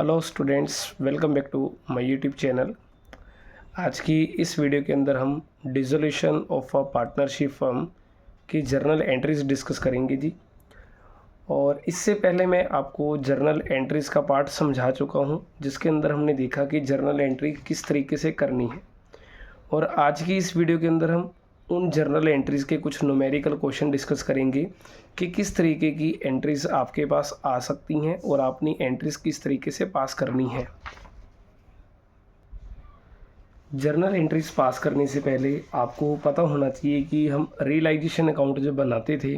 Hello students, welcome back to my YouTube channel. आज की इस वीडियो के अंदर हम dissolution of a partnership firm की जर्नल एंट्रीज डिस्कस करेंगे जी। और इससे पहले मैं आपको जर्नल एंट्रीज का पार्ट समझा चुका हूं, जिसके अंदर हमने देखा कि जर्नल एंट्री किस तरीके से करनी है। और आज की इस वीडियो के अंदर हम उन जर्नल एंट्रीज़ के कुछ न्यूमेरिकल क्वेश्चन डिस्कस करेंगे कि किस तरीके की एंट्रीज़ आपके पास आ सकती हैं और आपनी एंट्रीज़ किस तरीके से पास करनी है। जर्नल एंट्रीज़ पास करने से पहले आपको पता होना चाहिए कि हम रियलाइजेशन अकाउंट जब बनाते थे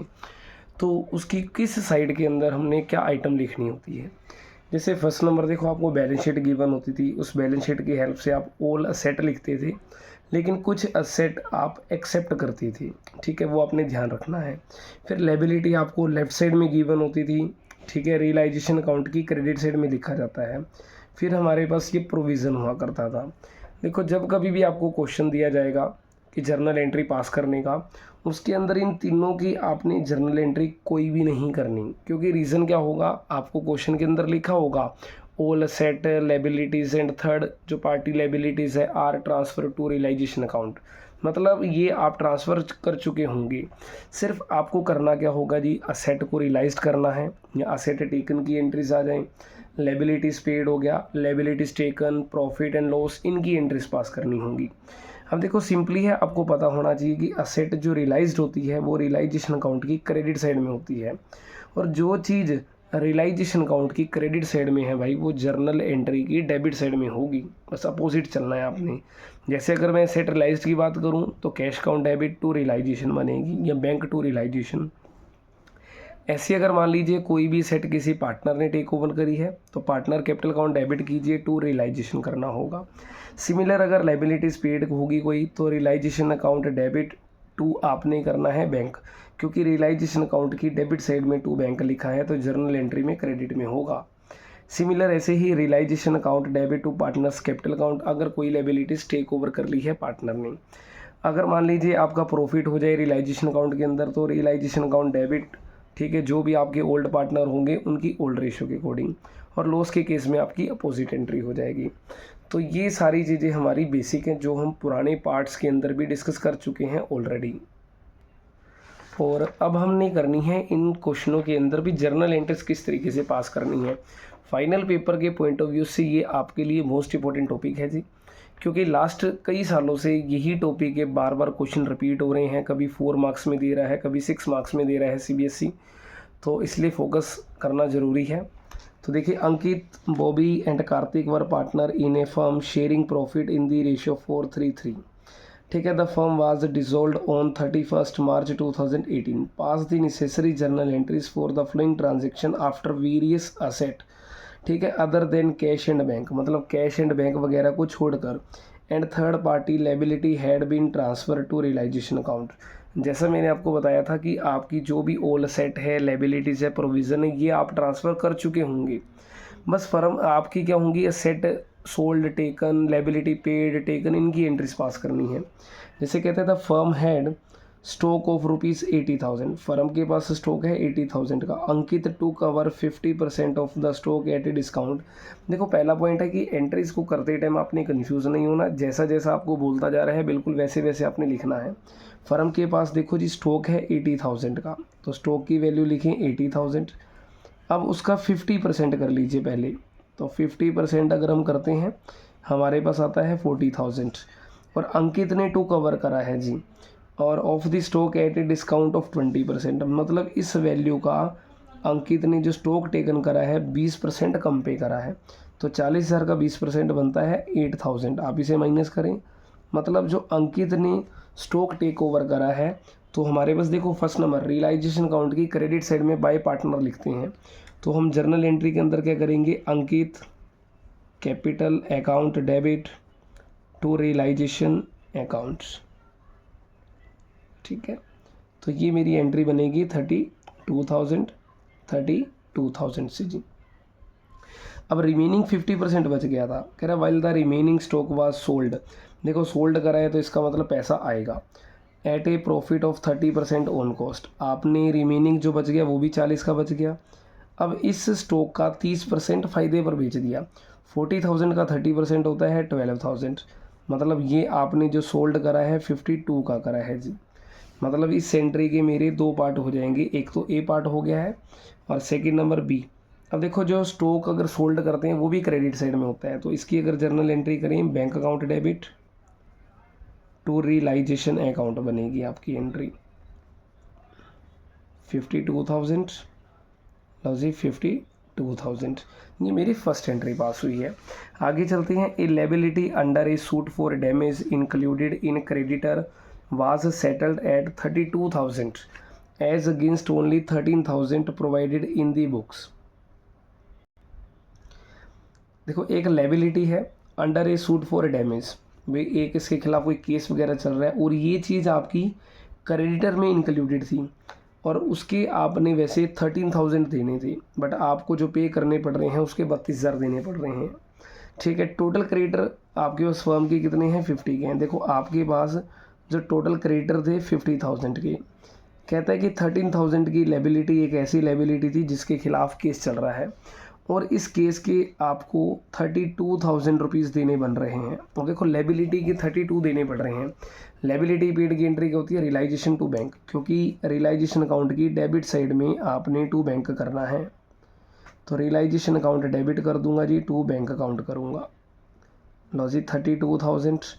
तो उसकी किस साइड के अंदर हमने क्या आइटम लिखनी होती है। जैसे फर्स्ट नंबर देखो, आपको बैलेंस शीट गिवन होती थी, उस बैलेंस शीट की हेल्प से आप ऑल असेट लिखते थे, लेकिन कुछ असेट आप एक्सेप्ट करती थी, ठीक है, वो आपने ध्यान रखना है। फिर लायबिलिटी आपको लेफ़्ट साइड में गिवन होती थी, ठीक है, रियलाइजेशन अकाउंट की क्रेडिट साइड में लिखा जाता है। फिर हमारे पास ये प्रोविज़न हुआ करता था। देखो, जब कभी भी आपको क्वेश्चन दिया जाएगा कि जर्नल एंट्री पास करने का, उसके अंदर इन तीनों की आपने जर्नल एंट्री कोई भी नहीं करनी, क्योंकि रीज़न क्या होगा, आपको क्वेश्चन के अंदर लिखा होगा all asset liabilities and third जो पार्टी लायबिलिटीज़ है are transfer to realisation account, मतलब ये आप ट्रांसफ़र कर चुके होंगे। सिर्फ आपको करना क्या होगा जी, असेट को रियलाइज करना है या असेट टेकन की एंट्रीज आ जाएं, लायबिलिटीज़ पेड हो गया, liabilities taken, profit and loss, इनकी एंट्रीज पास करनी होंगी। अब देखो, सिंपली है, आपको पता होना चाहिए कि असेट जो रियलाइज्ड होती है वो रियलाइजेशन अकाउंट की क्रेडिट साइड में होती है, और जो चीज़ रियलाइजेशन अकाउंट की क्रेडिट साइड में है भाई, वो जर्नल एंट्री की डेबिट साइड में होगी। बस अपोजिट चलना है आपने। जैसे अगर मैं सेट रियलाइज्ड की बात करूं तो cash account debit to realisation बनेगी या बैंक टू रियलाइजेशन। ऐसे अगर मान लीजिए कोई भी सेट किसी पार्टनर ने टेक ओवर करी है तो पार्टनर कैपिटल अकाउंट डेबिट कीजिए, टू रियलाइजेशन करना होगा। सिमिलर अगर लायबिलिटीज़ पेड होगी कोई तो रियलाइजेशन अकाउंट डेबिट टू आपने करना है बैंक, क्योंकि रियलाइजेशन अकाउंट की डेबिट साइड में टू बैंक लिखा है तो जर्नल एंट्री में क्रेडिट में होगा। सिमिलर ऐसे ही realisation account debit to partners capital account, अगर कोई लायबिलिटीज़ टेक ओवर कर ली है पार्टनर ने। अगर मान लीजिए आपका प्रॉफिट हो जाए रियलाइजेशन अकाउंट के अंदर तो रियलाइजेशन अकाउंट डेबिट, ठीक है, जो भी आपके ओल्ड पार्टनर होंगे उनकी ओल्ड रेशियो के अकॉर्डिंग, और लॉस के केस में आपकी अपोजिट एंट्री हो जाएगी। तो ये सारी चीज़ें हमारी बेसिक हैं जो हम पुराने पार्ट्स के अंदर भी डिस्कस कर चुके हैं ऑलरेडी। और अब हमने करनी है इन क्वेश्चनों के अंदर भी जर्नल एंट्रीज किस तरीके से पास करनी है। फाइनल पेपर के पॉइंट ऑफ व्यू से ये आपके लिए मोस्ट इंपॉर्टेंट टॉपिक है जी, क्योंकि लास्ट कई सालों से यही टॉपिक है, बार बार क्वेश्चन रिपीट हो रहे हैं, कभी 4 मार्क्स में दे रहा है, कभी 6 मार्क्स में दे रहा है सीबीएसई, तो इसलिए फोकस करना ज़रूरी है। तो देखिए, Ankit, Bobby and Kartik were partner in a firm sharing profit in the ratio 4:3:3, ठीक है। The firm was dissolved on 31 March 2018, pass the necessary journal entries for the following transaction after various asset, ठीक है, other than cash and bank, मतलब cash and bank वगैरह को छोड़कर, and third party liability had been transferred to realisation account. जैसा मैंने आपको बताया था कि आपकी जो भी ओल असेट है, लायबिलिटीज़ है, प्रोविज़न है, ये आप ट्रांसफ़र कर चुके होंगे। बस फर्म आपकी क्या होंगी, asset sold taken, liability paid taken, इनकी एंट्रीज पास करनी है। जैसे कहते थे firm had stock of ₹80,000, firm के पास स्टॉक है 80,000 का। Ankit to cover 50% of the stock at a discount. देखो, पहला पॉइंट है कि एंट्रीज को करते टाइम आपने कन्फ्यूज़ नहीं होना, जैसा जैसा आपको बोलता जा रहा है बिल्कुल वैसे वैसे आपने लिखना है। फर्म के पास देखो जी स्टॉक है 80,000 का, तो स्टॉक की वैल्यू लिखें 80,000। अब उसका 50% कर लीजिए पहले, तो 50% अगर हम करते हैं हमारे पास आता है 40,000, और अंकित ने टू कवर करा है जी, और of the stock at a discount of 20%, मतलब इस वैल्यू का अंकित ने जो स्टॉक टेकन करा है 20% कम पे करा है, तो 40,000 का 20% बनता है 8,000। आप इसे माइनस करें, मतलब जो अंकित ने स्टॉक टेक ओवर करा है, तो हमारे पास देखो फर्स्ट नंबर रियलाइजेशन अकाउंट की क्रेडिट साइड में बाय पार्टनर लिखते हैं, तो हम जर्नल एंट्री के अंदर क्या करेंगे, Ankit capital account debit to realisation accounts, ठीक है। तो ये मेरी एंट्री बनेगी 32,000 से जी। अब रिमेनिंग 50% बच गया था, कह रहा while the remaining stock was sold. देखो, सोल्ड करा है तो इसका मतलब पैसा आएगा at a profit of 30% on cost. आपने रिमेनिंग जो बच गया वो भी 40 का बच गया। अब इस स्टॉक का 30% फ़ायदे पर बेच दिया, 40,000 का 30% होता है 12,000, मतलब ये आपने जो सोल्ड करा है 52 का करा है जी। मतलब इस एंट्री के मेरे दो पार्ट हो जाएंगे, एक तो ए पार्ट हो गया है और सेकंड नंबर बी। अब देखो जो स्टॉक अगर सोल्ड करते हैं वो भी क्रेडिट साइड में होता है, तो इसकी अगर जर्नल एंट्री करें bank account debit to realisation account बनेगी आपकी एंट्री 52,000, लो जी 52,000, ये मेरी फर्स्ट एंट्री पास हुई है। आगे चलते हैं। A liability under a suit for damage included in creditor was settled at 32,000 as against only 13,000 provided in the books। देखो एक लायबिलिटी है under a suit for damage, भाई एक इसके खिलाफ कोई केस वगैरह चल रहा है और ये चीज़ आपकी क्रेडिटर में इंक्लूडेड थी और उसके आपने वैसे 13,000 देने थे, बट आपको जो पे करने पड़ रहे हैं उसके 32,000 देने पड़ रहे हैं। ठीक है, टोटल क्रेडिटर आपके पास फर्म के कितने हैं 50 के हैं। देखो आपके पास जो टोटल क्रेडिटर थे 50,000 के, कहता है कि 13,000 की लायबिलिटी एक ऐसी लायबिलिटी थी जिसके खिलाफ केस चल रहा है और इस केस के आपको 32,000 रुपीज़ देने बन रहे हैं। तो देखो लायबिलिटी के 32 देने पड़ रहे हैं। लायबिलिटी पेड की एंट्री क्या होती है, रियलाइजेशन टू बैंक, क्योंकि रियलाइजेशन अकाउंट की डेबिट साइड में आपने टू बैंक करना है, तो रियलाइजेशन अकाउंट डेबिट कर दूंगा जी, टू बैंक अकाउंट करूँगा। लो जी 32,000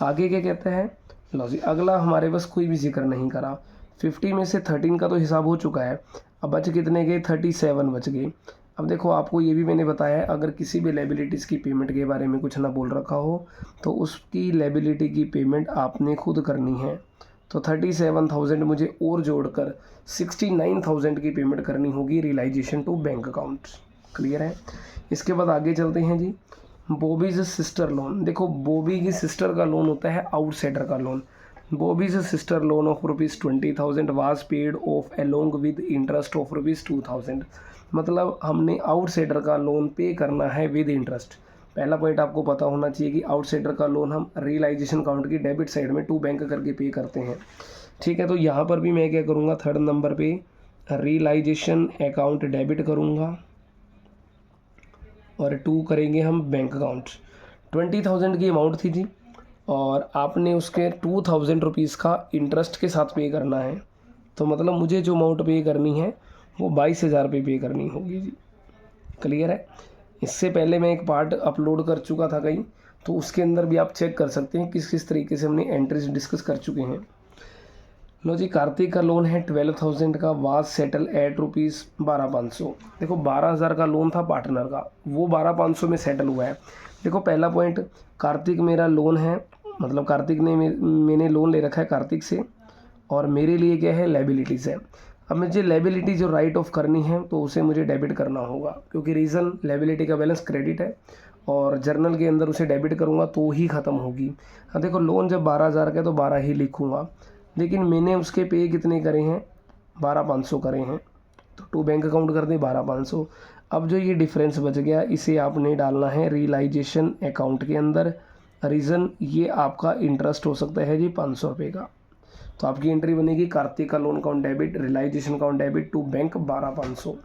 आगे क्या कहता है। लो जी अगला हमारे पास कोई भी जिक्र नहीं करा, 50 में से 13 का तो हिसाब हो चुका है, अब बच कितने गए 37 बच गए। अब देखो आपको ये भी मैंने बताया है, अगर किसी भी लायबिलिटीज़ की पेमेंट के बारे में कुछ ना बोल रखा हो तो उसकी लायबिलिटी की पेमेंट आपने खुद करनी है। तो 37,000 मुझे और जोड़कर 69,000 की पेमेंट करनी होगी realisation to bank account. Clear है। इसके बाद आगे चलते हैं जी। बॉबीज सिस्टर लोन, देखो बॉबी की सिस्टर का लोन होता है आउटसाइडर का loan. Bobby's sister loan of ₹20,000 was paid of along with interest of ₹2,000, मतलब हमने आउटसाइडर का लोन पे करना है विद इंटरेस्ट। पहला पॉइंट आपको पता होना चाहिए कि आउटसाइडर का लोन हम रियलाइजेशन अकाउंट की डेबिट साइड में टू बैंक करके पे करते हैं। ठीक है, तो यहाँ पर भी मैं क्या करूँगा, थर्ड नंबर पे रियलाइजेशन अकाउंट डेबिट करूँगा और टू करेंगे हम बैंक अकाउंट। 20,000 की अमाउंट थी जी और आपने उसके 2,000 रुपीज़ का इंटरेस्ट के साथ पे करना है, तो मतलब मुझे जो अमाउंट पे करनी है वो 22,000 पे करनी होगी जी। क्लियर है। इससे पहले मैं एक पार्ट अपलोड कर चुका था कहीं, तो उसके अंदर भी आप चेक कर सकते हैं किस किस तरीके से हमने एंट्रीज डिस्कस कर चुके हैं। लो जी कार्तिक का लोन है 12,000 का, वाज सेटल एट ₹12,500। देखो 12,000 का लोन था पार्टनर का, वो 12,500 में सेटल हुआ है। देखो पहला पॉइंट, कार्तिक मेरा लोन है, मतलब कार्तिक ने मैंने लोन ले रखा है कार्तिक से और मेरे लिए क्या है लायबिलिटीज़ है। अब मुझे लायबिलिटी जो राइट ऑफ करनी है तो उसे मुझे डेबिट करना होगा, क्योंकि रीज़न लायबिलिटी का बैलेंस क्रेडिट है और जर्नल के अंदर उसे डेबिट करूँगा तो ही ख़त्म होगी। हाँ देखो लोन जब 12,000 का है तो 12 ही लिखूँगा, लेकिन मैंने उसके पे कितने करे हैं 12,500 करे हैं, तो टू बैंक अकाउंट कर दें 12,500। अब जो ये डिफरेंस बच गया इसे आपने डालना है रियलाइजेशन अकाउंट के अंदर। रीज़न ये आपका इंटरेस्ट हो सकता है जी 500 रुपये का, तो आपकी एंट्री बनेगी कार्तिक का loan account debit, realisation account debit to bank 12,500।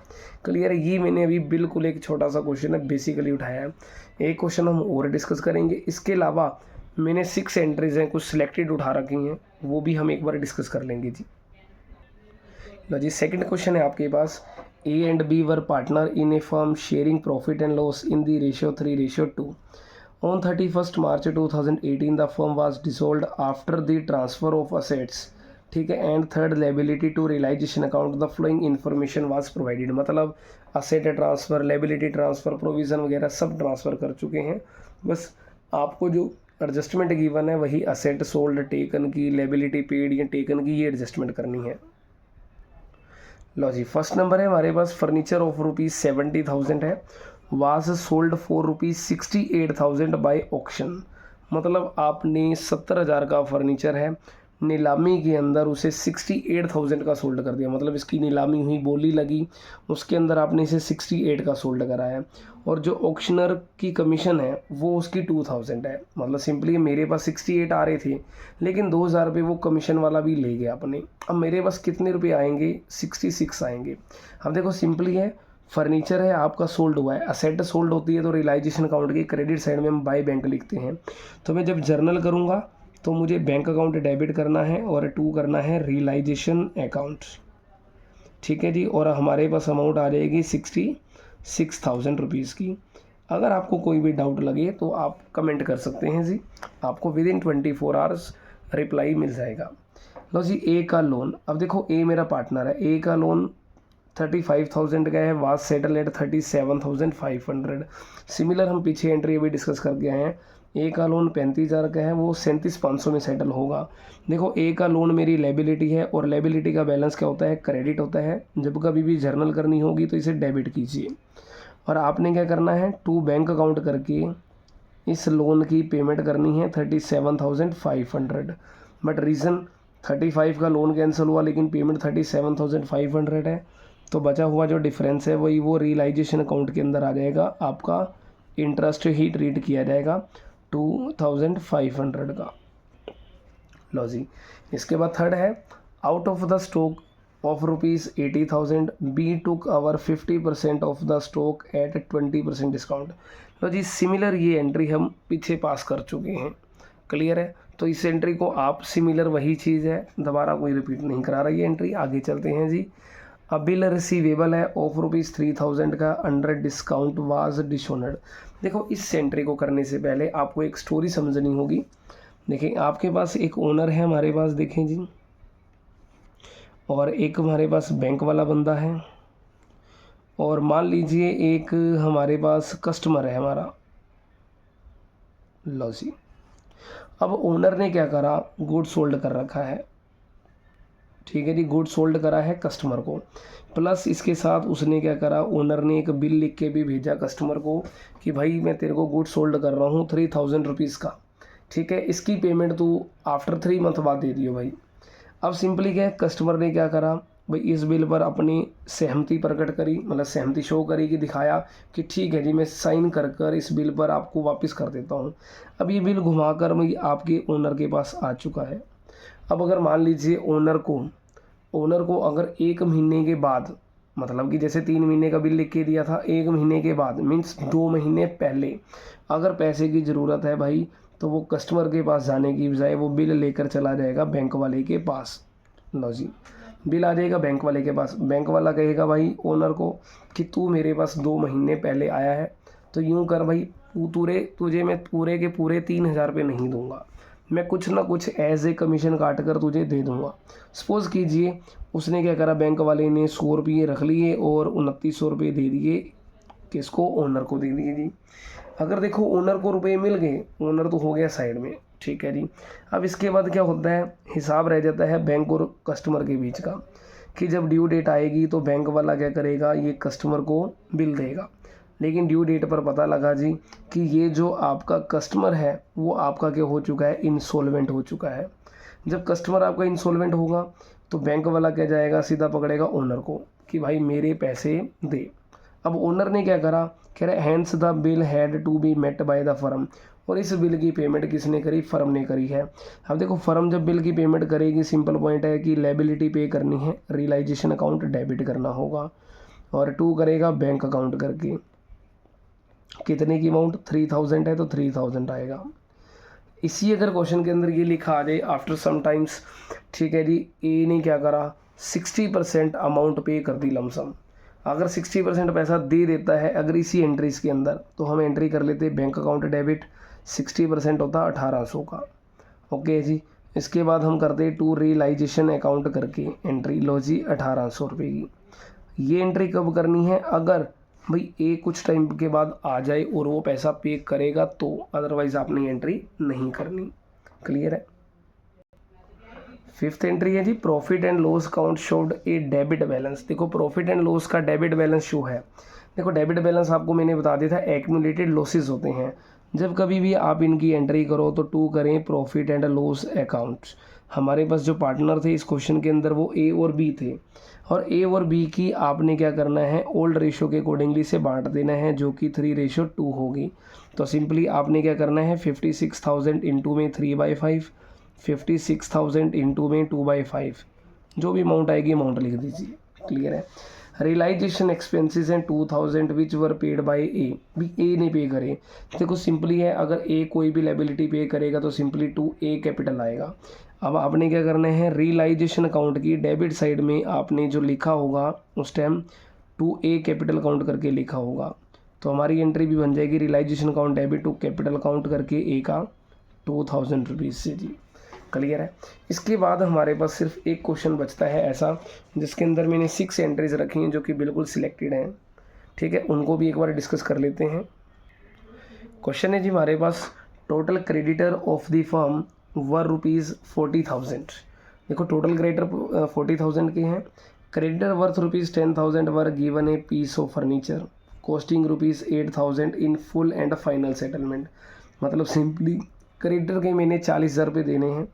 Clear है। ये मैंने अभी बिल्कुल एक छोटा सा क्वेश्चन है बेसिकली उठाया है, एक क्वेश्चन हम और डिस्कस करेंगे। इसके अलावा मैंने 6 एंट्रीज हैं कुछ सिलेक्टेड उठा रखी हैं, वो भी हम एक बार डिस्कस कर लेंगे जी। लो जी सेकंड क्वेश्चन है आपके पास, A and B were partner in a firm sharing profit and loss in the ratio 3:2। On 31st March 2018 the firm was dissolved after the transfer of assets, ठीक है, and third liability to realisation account the following information was provided, मतलब asset transfer, liability transfer, provision वगैरह सब transfer कर चुके हैं, बस आपको जो एडजस्टमेंट गिवन है वही असेट सोल्ड टेकन की, लायबिलिटी पेड या टेकन की, ये एडजस्टमेंट करनी है। लो जी फर्स्ट नंबर है हमारे पास फर्नीचर ऑफ ₹70,000 है, was sold for ₹68,000 by auction, मतलब आपने 70,000 का फर्नीचर है नीलामी के अंदर उसे 68,000 का सोल्ड कर दिया, मतलब इसकी नीलामी हुई, बोली लगी, उसके अंदर आपने इसे 68 का सोल्ड करा है, और जो ऑक्शनर की कमीशन है वो उसकी 2,000 है। मतलब सिंपली मेरे पास 68 आ रहे थे, लेकिन 2,000 रुपये वो कमीशन वाला भी ले गया अपने। अब मेरे पास कितने रुपये आएंगे? 66 आएंगे। अब देखो सिंपली है, फर्नीचर है आपका सोल्ड हुआ है, असेट सोल्ड होती है तो रियलाइजेशन अकाउंट की क्रेडिट साइड में हम बाय बैंक लिखते हैं। तो मैं जब जर्नल करूँगा तो मुझे बैंक अकाउंट डेबिट करना है और 2 करना है रियलाइजेशन अकाउंट, ठीक है जी। और हमारे पास अमाउंट आ जाएगी 66,000 रुपीज़ की। अगर आपको कोई भी डाउट लगे तो आप कमेंट कर सकते हैं जी, आपको विदिन 24 आवर्स रिप्लाई मिल जाएगा। लो जी, ए का लोन, अब देखो ए मेरा पार्टनर है, ए का लोन 35,000 का है, वाज सेटल एट 37,500। सिमिलर हम पीछे एंट्री अभी डिस्कस करके आए हैं। ए का लोन 35,000 का है, वो 37,500 में सेटल होगा। देखो ए का लोन मेरी लायबिलिटी है, और लायबिलिटी का बैलेंस क्या होता है? क्रेडिट होता है। जब कभी भी जर्नल करनी होगी तो इसे डेबिट कीजिए, और आपने क्या करना है, टू बैंक अकाउंट करके इस लोन की पेमेंट करनी है 37,500। बट रीज़न 35 का लोन कैंसिल हुआ लेकिन पेमेंट 37,500 है, तो बचा हुआ जो डिफरेंस है वही वो रियलाइजेशन अकाउंट के अंदर आ जाएगा, आपका इंटरेस्ट ही ट्रीट किया जाएगा 2,500 का। लो जी, इसके बाद थर्ड है, out of the stock of ₹80,000 B took over 50% of the stock at 20% discount. लो जी, सिमिलर ये एंट्री हम पीछे पास कर चुके हैं, क्लियर है। तो इस एंट्री को आप सिमिलर वही चीज़ है, दोबारा कोई रिपीट नहीं करा रही है एंट्री। आगे चलते हैं जी। अ बिल रिसीवेबल है ऑफ ₹3,000 का अंडर डिस्काउंट वाज डिसऑनर्ड। देखो इस एंट्री को करने से पहले आपको एक स्टोरी समझनी होगी। देखिए आपके पास एक ओनर है हमारे पास, देखें जी, और एक हमारे पास बैंक वाला बंदा है, और मान लीजिए एक हमारे पास कस्टमर है हमारा। लो जी, अब ओनर ने क्या करा, गुड सोल्ड कर रखा है, ठीक है जी, गुड सोल्ड करा है कस्टमर को, प्लस इसके साथ उसने क्या करा, ओनर ने एक बिल लिख के भी भेजा कस्टमर को कि भाई मैं तेरे को गुड सोल्ड कर रहा हूँ 3,000 रुपीज़ का, ठीक है, इसकी पेमेंट तू आफ्टर 3 मंथ बाद दे दियो भाई। अब सिंपली क्या है, कस्टमर ने क्या करा भाई, इस बिल पर अपनी सहमति प्रकट करी, मतलब सहमति शो करी कि दिखाया कि ठीक है जी मैं साइन कर कर इस बिल पर आपको वापस कर देता हूँ। अब ये बिल घुमाकर मैं आपके ओनर के पास आ चुका है। अब अगर मान लीजिए ओनर को अगर 1 महीने के बाद, मतलब कि जैसे 3 महीने का बिल लिख के दिया था, 1 महीने के बाद मीन्स 2 महीने पहले अगर पैसे की ज़रूरत है भाई, तो वो कस्टमर के पास जाने की बजाय वो बिल लेकर चला जाएगा बैंक वाले के पास। लो जी, बिल आ जाएगा बैंक वाले के पास, बैंक वाला कहेगा भाई ओनर को कि तू मेरे पास 2 महीने पहले आया है, तो यूँ कर भाई, तुझे मैं पूरे के पूरे 3,000 रुपये नहीं दूंगा, मैं कुछ ना कुछ एज ए कमीशन काट कर तुझे दे दूंगा। सपोज़ कीजिए उसने क्या करा, बैंक वाले ने 100 रुपये रख लिए और 2900 रुपये दे दिए, किसको, ओनर को दे दिए जी। अगर देखो ओनर को रुपए मिल गए, ओनर तो हो गया साइड में, ठीक है जी। अब इसके बाद क्या होता है, हिसाब रह जाता है बैंक और कस्टमर के बीच का, कि जब ड्यू डेट आएगी तो बैंक वाला क्या करेगा, ये कस्टमर को बिल देगा। लेकिन ड्यू डेट पर पता लगा जी कि ये जो आपका कस्टमर है वो आपका क्या हो चुका है, इंसॉल्वेंट हो चुका है। जब कस्टमर आपका इंसॉल्वेंट होगा तो बैंक वाला क्या जाएगा, सीधा पकड़ेगा ओनर को कि भाई मेरे पैसे दे। अब ओनर ने क्या करा, कह रहे हैंस the bill had to be met by the firm, और इस बिल की पेमेंट किसने करी, फर्म ने करी है। अब देखो फर्म जब बिल की पेमेंट करेगी, सिंपल पॉइंट है कि लायबिलिटी पे करनी है, रियलाइजेशन अकाउंट डेबिट करना होगा, और 2 करेगा बैंक अकाउंट करके। कितने की अमाउंट, 3,000 है तो 3,000 आएगा। इसी अगर क्वेश्चन के अंदर ये लिखा आ जाए आफ्टर सम टाइम्स, ठीक है जी, ए ने क्या करा, 60% अमाउंट पे कर दी लमसम। अगर 60% पैसा दे देता है अगर इसी एंट्रीज के अंदर, तो हम एंट्री कर लेते बैंक अकाउंट डेबिट, 60% होता 1,800 का, ओके जी। इसके बाद हम करते टू रियलाइजेशन अकाउंट करके एंट्री, लो जी 1,800 रुपये की। ये एंट्री कब करनी है, अगर भाई ए कुछ टाइम के बाद आ जाए और वो पैसा पे करेगा तो, अदरवाइज आपने एंट्री नहीं करनी, क्लियर है। 5th एंट्री है जी, profit and loss account showed a debit balance. देखो प्रॉफिट एंड लॉस का डेबिट बैलेंस शो है। देखो डेबिट बैलेंस आपको मैंने बता दिया था, एक्यूमुलेटेड लॉसेस होते हैं। जब कभी भी आप इनकी एंट्री करो तो 2 करें प्रॉफिट एंड लॉस अकाउंट। हमारे पास जो पार्टनर थे इस क्वेश्चन के अंदर वो ए और बी थे, और ए और बी की आपने क्या करना है, ओल्ड रेशो के अकॉर्डिंगली से बांट देना है, जो कि 3:2 होगी। तो सिंपली आपने क्या करना है, 56,000 इंटू में 3/5, 56,000 इंटू में 2/5, जो भी अमाउंट आएगी अमाउंट लिख दीजिए। क्लियर है। रियलाइजेशन एक्सपेंसेस हैं 2,000 विच वर पेड बाय ए, भी ए ने पे करे। देखो सिंपली है, अगर ए कोई भी लाइबिलिटी पे करेगा तो सिंपली टू ए कैपिटल आएगा। अब आपने क्या करना है, रियलाइजेशन अकाउंट की डेबिट साइड में आपने जो लिखा होगा उस time to A capital account करके लिखा होगा, तो हमारी एंट्री भी बन जाएगी realisation account debit to capital account करके ए का 2,000 रुपीज़ से जी। क्लियर है। इसके बाद हमारे पास सिर्फ एक क्वेश्चन बचता है ऐसा, जिसके अंदर मैंने 6 एंट्रीज रखी हैं जो कि बिल्कुल सिलेक्टेड हैं। ठीक है, उनको भी एक बार डिस्कस कर लेते हैं। क्वेश्चन है जी हमारे पास, total creditor of the firm were ₹40,000। देखो टोटल क्रेडिटर 40,000 के हैं। Creditor worth ₹10,000 were given a piece of furniture costing ₹8,000 in full and final settlement. मतलब सिंपली क्रेडिटर के मैंने 40,000 रुपये देने हैं,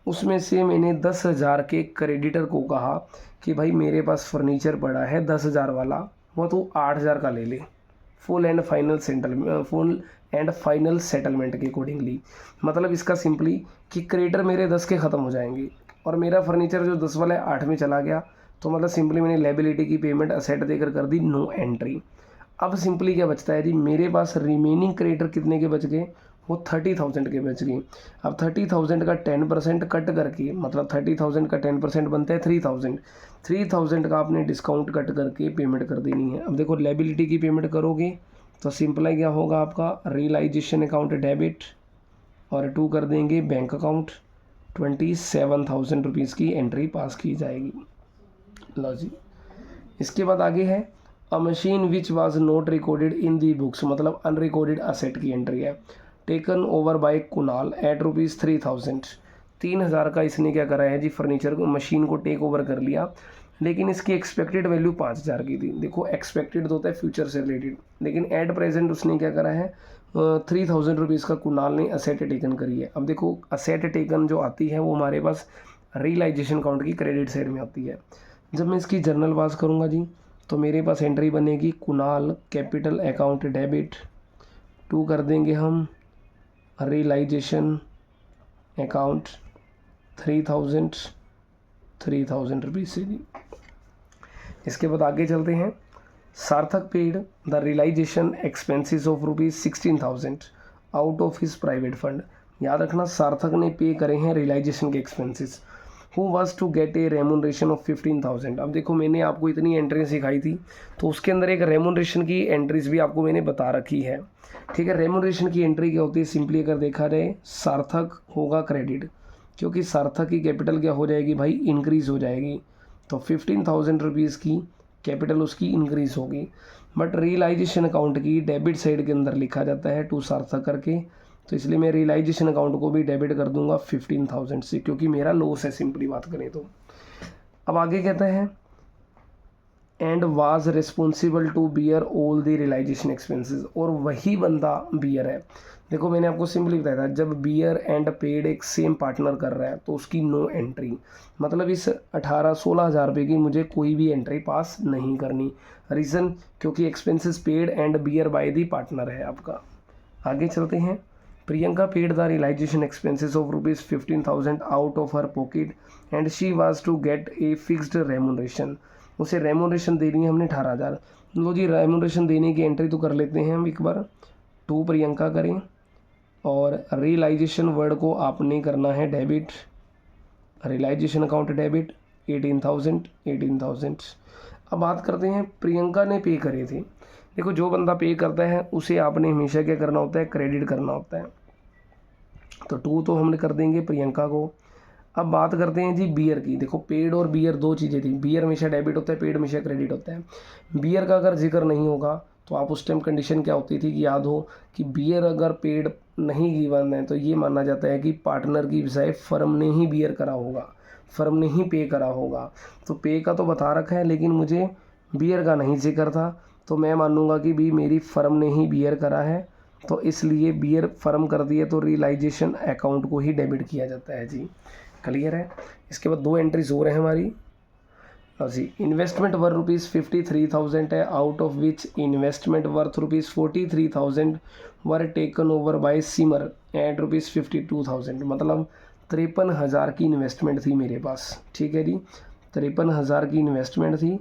उसमें से मैंने 10,000 के क्रेडिटर को कहा कि भाई मेरे पास फर्नीचर पड़ा है 10,000 वाला, वो तो 8,000 का ले ले, फुल एंड फाइनल सेटलमेंट के अकॉर्डिंगली। मतलब इसका सिंपली कि क्रेडिटर मेरे 10 के ख़त्म हो जाएंगे और मेरा फर्नीचर जो 10 वाला है 8 में चला गया, तो मतलब सिंपली मैंने लायबिलिटी की पेमेंट असेट देकर कर दी नो एंट्री। अब सिंपली क्या बचता है जी, मेरे पास रिमेनिंग क्रेडिटर कितने के बच गए, वो 30,000 के बच गए। अब 30,000 का 10% कट करके, मतलब 30,000 का 10% बनता है 3,000 का आपने डिस्काउंट कट करके पेमेंट कर देनी है। अब देखो लायबिलिटी की पेमेंट करोगे तो सिंपल क्या होगा आपका, रियलाइजेशन अकाउंट डेबिट और 2 कर देंगे बैंक अकाउंट, 27,000 रुपीज़ की एंट्री पास की जाएगी। लो जी, इसके बाद आगे है a machine which was not recorded in the books, मतलब अनरिकॉर्डेड असेट की एंट्री है। Taken over by Kunal at ₹3,000। 3,000 का इसने क्या करा है जी, फर्नीचर को मशीन को टेक ओवर कर लिया, लेकिन इसकी एक्सपेक्टेड वैल्यू 5,000 की थी। देखो एक्सपेक्टेड तो होता है फ्यूचर से रिलेटेड, लेकिन एट प्रेजेंट उसने क्या करा है, 3,000 रुपीज़ का कुणाल ने असेट टेकन करी है। अब देखो असेट टेकन जो आती है वो हमारे पास रियलाइजेशन अकाउंट की क्रेडिट साइड में आती है। जब मैं इसकी जर्नल पास करूँगा जी, तो मेरे पास एंट्री बनेगी कुणाल कैपिटल अकाउंट डेबिट, 2 कर देंगे हम रियलाइजेशन अकाउंट 3,000 रुपीज़ से भी। इसके बाद आगे चलते हैं। Sarthak paid the realisation expenses of ₹16,000 out of his private fund. याद रखना सार्थक ने पे करे हैं रियलाइजेशन के expenses. Who was to get a remuneration of 15,000। अब देखो मैंने आपको इतनी एंट्री सिखाई थी, तो उसके अंदर एक रेमुनरेशन की एंट्रीज भी आपको मैंने बता रखी है। ठीक है, रेमुनरेशन की एंट्री क्या होती है, सिंपली अगर देखा जाए सार्थक होगा क्रेडिट, क्योंकि सार्थक की कैपिटल क्या हो जाएगी भाई, इंक्रीज़ हो जाएगी, तो 15,000 रुपीज़ की कैपिटल उसकी इंक्रीज़ होगी। बट रियलाइजेशन अकाउंट की डेबिट साइड के अंदर लिखा जाता है टू सार्थक करके, तो इसलिए मैं रियलाइजेशन अकाउंट को भी डेबिट कर दूंगा 15,000 से, क्योंकि मेरा लॉस है सिंपली बात करें तो। अब आगे कहता है and was responsible to bear all the realisation expenses, और वही बंदा बियर है। देखो मैंने आपको सिंपली बताया था, जब बियर एंड पेड एक सेम पार्टनर कर रहा है तो उसकी नो एंट्री, मतलब इस 16,000 रुपये की मुझे कोई भी एंट्री पास नहीं करनी। रीज़न, क्योंकि expenses paid and bear by the partner है आपका। आगे चलते हैं। Priyanka paid the realisation expenses of ₹15,000 out of her pocket and she was to get a fixed remuneration. उसे रेमुनरेशन देनी है हमने 18,000। लो जी, रेमुनरेशन देने की एंट्री तो कर लेते हैं हम एक बार। 2 प्रियंका करें और रियलाइजेशन वर्ड को आपने करना है डेबिट, रियलाइजेशन अकाउंट डेबिट 18,000। अब बात करते हैं प्रियंका ने पे करे थे। देखो जो बंदा पे करता है उसे आपने हमेशा क्या करना होता है, क्रेडिट करना होता है। तो 2 तो हमने कर देंगे प्रियंका को। अब बात करते हैं जी बियर की। देखो पेड और बियर 2 चीज़ें थी, बियर हमेशा डेबिट होता है, पेड हमेशा क्रेडिट होता है। बियर का अगर जिक्र नहीं होगा तो आप उस टाइम कंडीशन क्या होती थी कि याद हो कि बियर अगर पेड नहीं गिवन है तो ये माना जाता है कि पार्टनर की बजाय फर्म ने ही बियर करा होगा, फर्म ने ही पे करा होगा। तो पे का तो बता रखा है, लेकिन मुझे बियर का नहीं जिक्र था, तो मैं मानूंगा कि भी मेरी फर्म ने ही बियर करा है, तो इसलिए बियर फर्म कर दिए तो रियलाइजेशन अकाउंट को ही डेबिट किया जाता है जी। क्लियर है। इसके बाद 2 एंट्रीज हो रहे हैं हमारी। जी, इन्वेस्टमेंट वर्थ ₹53,000 है, out of which investment worth ₹43,000 were taken over by Simar at ₹52,000। मतलब 53,000 की इन्वेस्टमेंट थी मेरे पास, ठीक है जी। 53,000 की इन्वेस्टमेंट थी,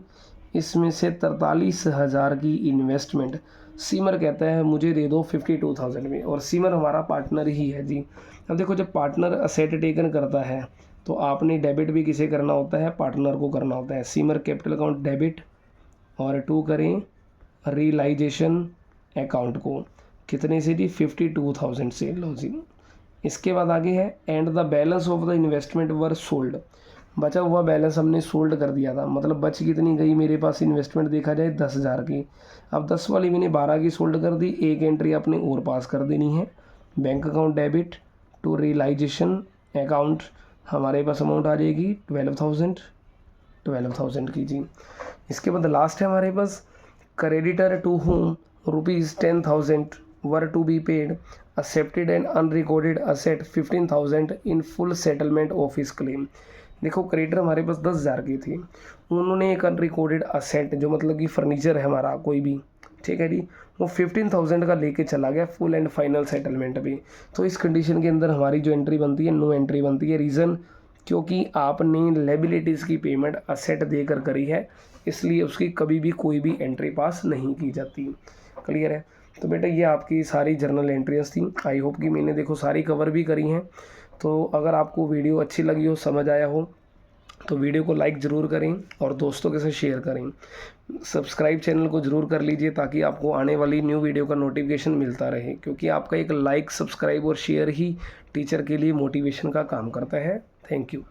इसमें से 43,000 की इन्वेस्टमेंट सिमर कहता है मुझे दे दो 52,000 में, और सिमर हमारा पार्टनर ही है जी। अब देखो, जब पार्टनर असेट टेकन करता है तो आपने डेबिट भी किसे करना होता है, पार्टनर को करना होता है। सिमर कैपिटल अकाउंट डेबिट, और 2 करें रियलाइजेशन अकाउंट को, कितने से जी, 52,000 से। लो जी, इसके बाद आगे है and the balance of the investment were sold. बचा हुआ बैलेंस हमने सोल्ड कर दिया था, मतलब बच कितनी गई मेरे पास इन्वेस्टमेंट देखा जाए 10,000 की। अब 10 वाली मैंने 12 की सोल्ड कर दी, एक एंट्री अपने और पास कर देनी है। Bank account debit to realisation account, हमारे पास अमाउंट आ जाएगी 12,000 की जी। इसके बाद लास्ट है हमारे पास creditor to whom ₹10,000 were to be paid accepted and unrecorded asset 15,000 in full settlement of his claim. देखो, क्रेडिटर हमारे पास 10,000 की थी, उन्होंने एक अनरिकॉर्डेड असेट जो मतलब कि फर्नीचर है हमारा कोई भी, ठीक है जी, वो 15,000 का लेके चला गया फुल एंड फाइनल सेटलमेंट पे। तो इस कंडीशन के अंदर हमारी जो एंट्री बनती है, नो एंट्री बनती है। रीज़न, क्योंकि आपने लायबिलिटीज़ की पेमेंट असेट देकर करी है, इसलिए उसकी कभी भी कोई भी एंट्री पास नहीं की जाती। क्लियर है। तो बेटा, ये आपकी सारी जर्नल एंट्रीज थी। आई होप कि मैंने देखो सारी कवर भी करी हैं। तो अगर आपको वीडियो अच्छी लगी हो, समझ आया हो, तो वीडियो को लाइक ज़रूर करें और दोस्तों के साथ शेयर करें। सब्सक्राइब चैनल को ज़रूर कर लीजिए ताकि आपको आने वाली न्यू वीडियो का नोटिफिकेशन मिलता रहे, क्योंकि आपका एक लाइक, सब्सक्राइब और शेयर ही टीचर के लिए मोटिवेशन का काम करता है। Thank you.